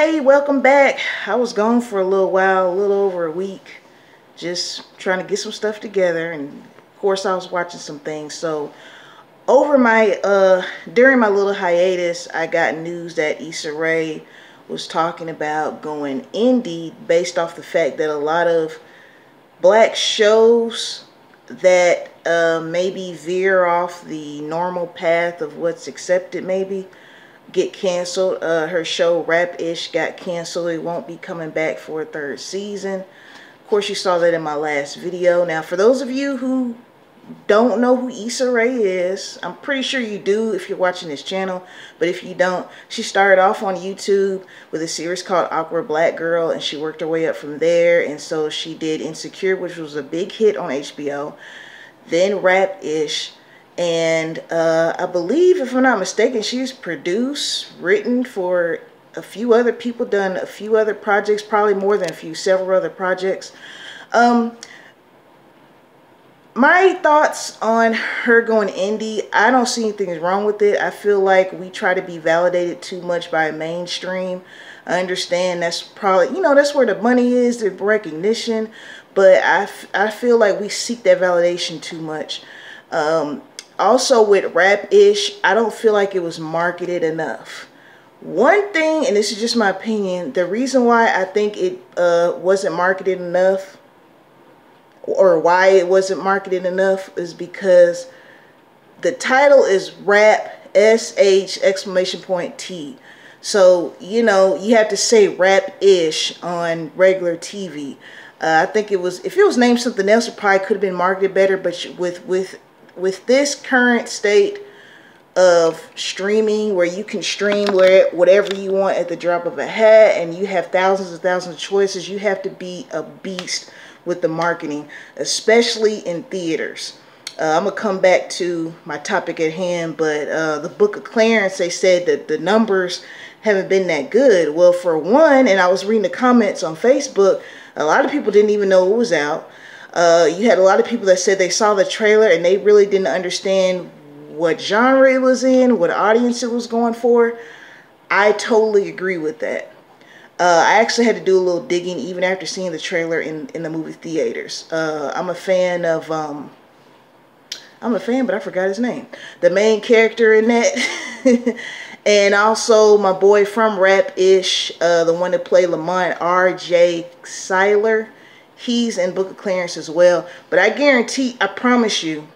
Hey, welcome back. I was gone for a little while, a little over a week, just trying to get some stuff together, and of course I was watching some things. So during my little hiatus, I got news that Issa Rae was talking about going indie based off the fact that a lot of black shows that maybe veer off the normal path of what's accepted maybe get canceled. Her show Rap-ish got canceled. It won't be coming back for a third season. Of course, you saw that in my last video. Now, for those of you who don't know who Issa Rae is, I'm pretty sure you do if you're watching this channel, but if you don't, she started off on YouTube with a series called Awkward Black Girl, and she worked her way up from there. And so she did Insecure, which was a big hit on HBO, then Rap-ish. And I believe, if I'm not mistaken, she's produced, written for a few other people, done a few other projects, probably more than a few, several other projects. My thoughts on her going indie, I don't see anything wrong with it. I feel like we try to be validated too much by mainstream. I understand that's probably, that's where the money is, the recognition. But I feel like we seek that validation too much. Also with Rap-ish, I don't feel like it was marketed enough. One thing, and this is just my opinion, the reason why I think it wasn't marketed enough, or why it wasn't marketed enough, is because the title is Rap, S-H exclamation point T. So, you have to say Rap-ish on regular TV. I think it was, if it was named something else, it probably could have been marketed better, but with this current state of streaming, where you can stream whatever you want at the drop of a hat, and you have thousands and thousands of choices, you have to be a beast with the marketing, especially in theaters. I'm going to come back to my topic at hand, but the Book of Clarence, they said that the numbers haven't been that good. Well, for one, and I was reading the comments on Facebook, a lot of people didn't even know it was out. You had a lot of people that said they saw the trailer and they really didn't understand what genre it was in, what audience it was going for. I totally agree with that. I actually had to do a little digging even after seeing the trailer in the movie theaters. I'm a fan, but I forgot his name. The main character in that. And also my boy from Rap-ish, the one that played Lamont, R.J. Cyler. He's in Book of Clarence as well. But I guarantee, I promise you,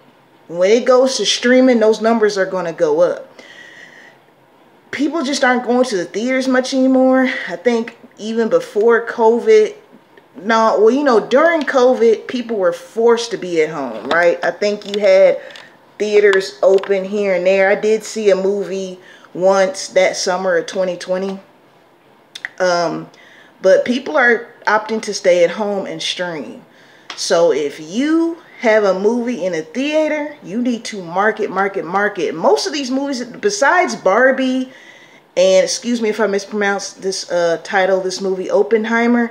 when it goes to streaming, those numbers are going to go up. People just aren't going to the theaters much anymore. I think even before COVID, during COVID, people were forced to be at home, right? I think you had theaters open here and there. I did see a movie once that summer of 2020. But people are opting to stay at home and stream. So if you have a movie in a theater, you need to market. Most of these movies, besides Barbie, and excuse me if I mispronounce this this movie, Oppenheimer,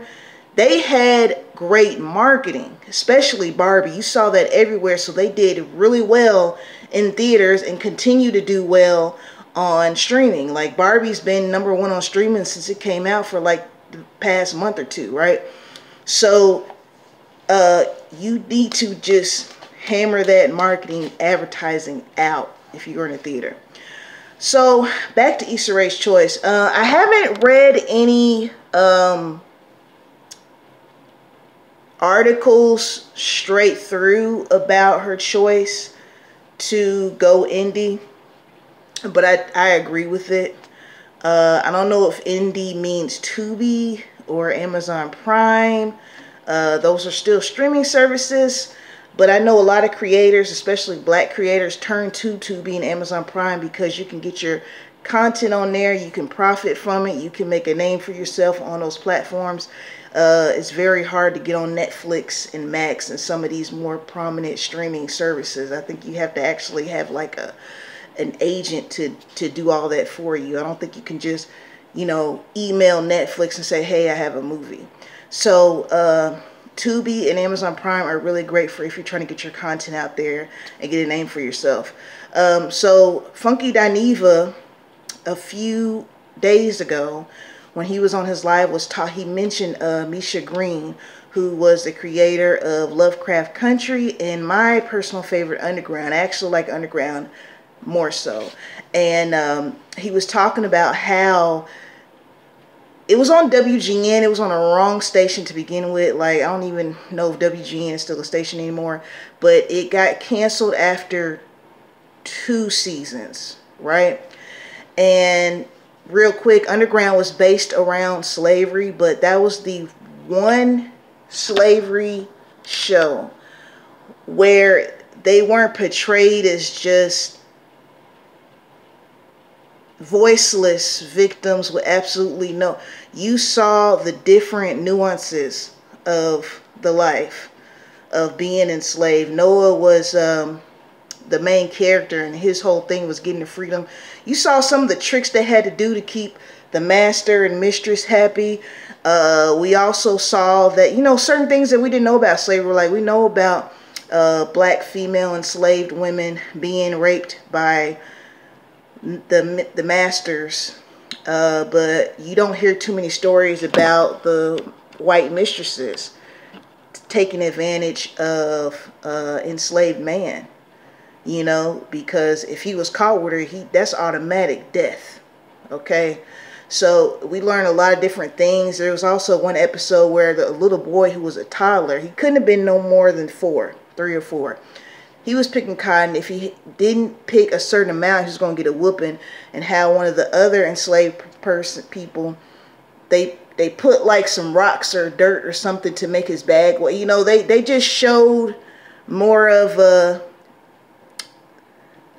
they had great marketing, especially Barbie. You saw that everywhere, so they did really well in theaters and continue to do well on streaming. Like, Barbie's been #1 on streaming since it came out for like the past month or two, right? So you need to just hammer that marketing, advertising out if you're in a theater. So back to Issa Rae's choice. I haven't read any articles straight through about her choice to go indie, but I agree with it. I don't know if indie means Tubi or Amazon Prime. Those are still streaming services, but I know a lot of creators, especially black creators, turn to Tubi and Amazon Prime because you can get your content on there. You can profit from it. You can make a name for yourself on those platforms. It's very hard to get on Netflix and Max and some of these more prominent streaming services. I think you have to actually have like an agent to do all that for you. I don't think you can just, email Netflix and say, hey, I have a movie. So Tubi and Amazon Prime are really great for if you're trying to get your content out there and get a name for yourself. So Funky Dineva, a few days ago, when he was on his live, he mentioned Misha Green, who was the creator of Lovecraft Country and my personal favorite, Underground. I actually like Underground more so. And he was talking about how it was on WGN. It was on a wrong station to begin with. Like, I don't even know if WGN is still a station anymore. But it got canceled after 2 seasons, right? And real quick, Underground was based around slavery, but that was the one slavery show where they weren't portrayed as just voiceless victims with absolutely no. You saw the different nuances of the life of being enslaved. Noah was the main character, and his whole thing was getting the freedom. You saw some of the tricks they had to do to keep the master and mistress happy. We also saw that, you know, certain things that we didn't know about slavery, like we know about black female enslaved women being raped by the masters, but you don't hear too many stories about the white mistresses taking advantage of enslaved man, you know, because if he was caught with her, that's automatic death. Okay, so we learned a lot of different things. There was also one episode where the little boy who was a toddler, he couldn't have been no more than 3 or 4. He was picking cotton. If he didn't pick a certain amount, he was going to get a whooping. And how one of the other enslaved people, they put like some rocks or dirt or something to make his bag. Well, you know, they just showed more of a,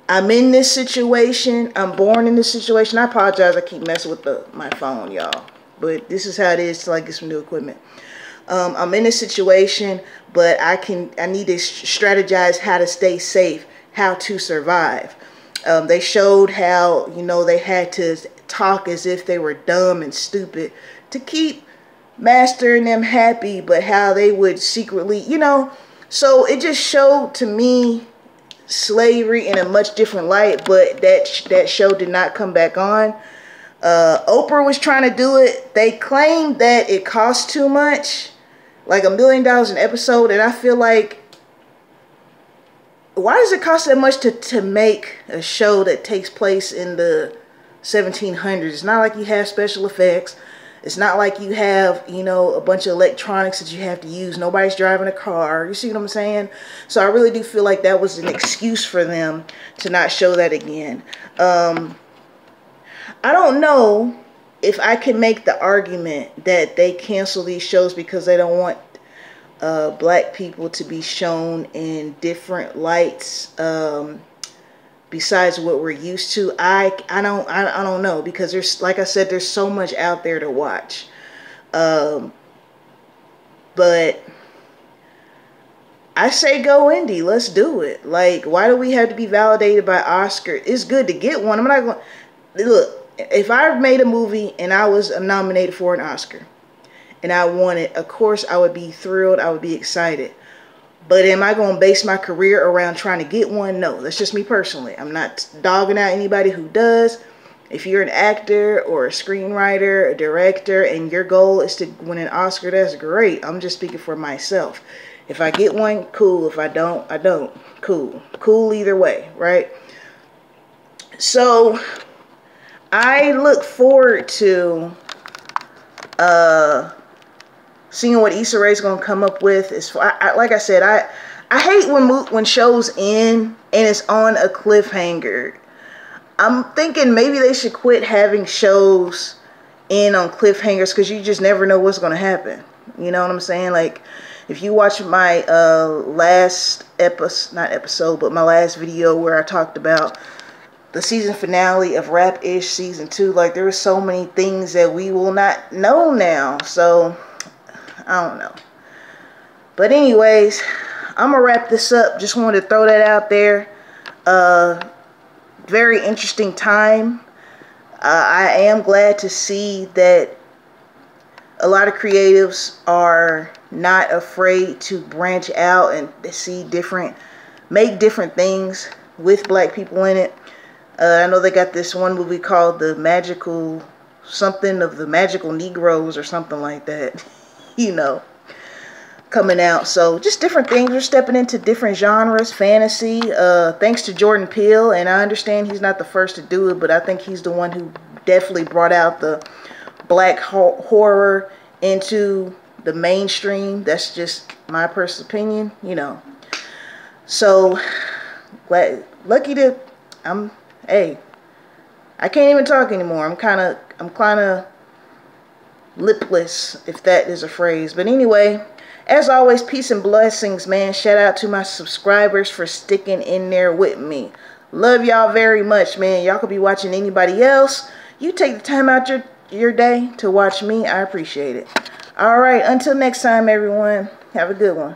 I'm in this situation, I'm born in this situation. I apologize, I keep messing with my phone, y'all. But this is how it is till I get some new equipment. I'm in a situation, but I need to strategize how to stay safe, how to survive. They showed how, you know, they had to talk as if they were dumb and stupid to keep Master and them happy, but how they would secretly, you know. So it just showed to me slavery in a much different light, but that show did not come back on. Oprah was trying to do it. They claimed that it cost too much, like $1 million an episode, and I feel like, why does it cost that much to make a show that takes place in the 1700s? It's not like you have special effects. It's not like you have, you know, a bunch of electronics that you have to use. Nobody's driving a car. You see what I'm saying? So I really do feel like that was an excuse for them to not show that again. I don't know if I can make the argument that they cancel these shows because they don't want black people to be shown in different lights besides what we're used to. I don't know, because there's, like I said, there's so much out there to watch. But I say go indie. Let's do it. Like, why do we have to be validated by Oscar? It's good to get one. I'm not going to look. If I made a movie and I was nominated for an Oscar and I won it, of course I would be thrilled. I would be excited. But am I going to base my career around trying to get one? No, that's just me personally. I'm not dogging out anybody who does. If you're an actor or a screenwriter, a director, and your goal is to win an Oscar, that's great. I'm just speaking for myself. If I get one, cool. If I don't, I don't. Cool. Cool either way, right? So I look forward to seeing what Issa Rae is going to come up with. Like I said, I hate when shows end and it's on a cliffhanger. I'm thinking maybe they should quit having shows end on cliffhangers, because you just never know what's going to happen. You know what I'm saying? Like, if you watch my last episode, but my last video where I talked about the season finale of Rap-ish season 2, like, there were so many things that we will not know now. So I don't know. But anyways, I'm going to wrap this up. Just wanted to throw that out there. Very interesting time. I am glad to see that a lot of creatives are not afraid to branch out and make different things with black people in it. I know they got this one movie called The Magical something of the magical Negroes or something like that, you know, coming out. So just different things. We're stepping into different genres, fantasy, thanks to Jordan Peele. And I understand he's not the first to do it, but I think he's the one who definitely brought out the black horror into the mainstream. That's just my personal opinion, you know. So lucky to, hey, I can't even talk anymore. I'm kind of lipless, if that is a phrase. But anyway, as always, peace and blessings, man. Shout out to my subscribers for sticking in there with me. Love y'all very much, man. Y'all could be watching anybody else. You take the time out your day to watch me. I appreciate it. All right, until next time, everyone. Have a good one.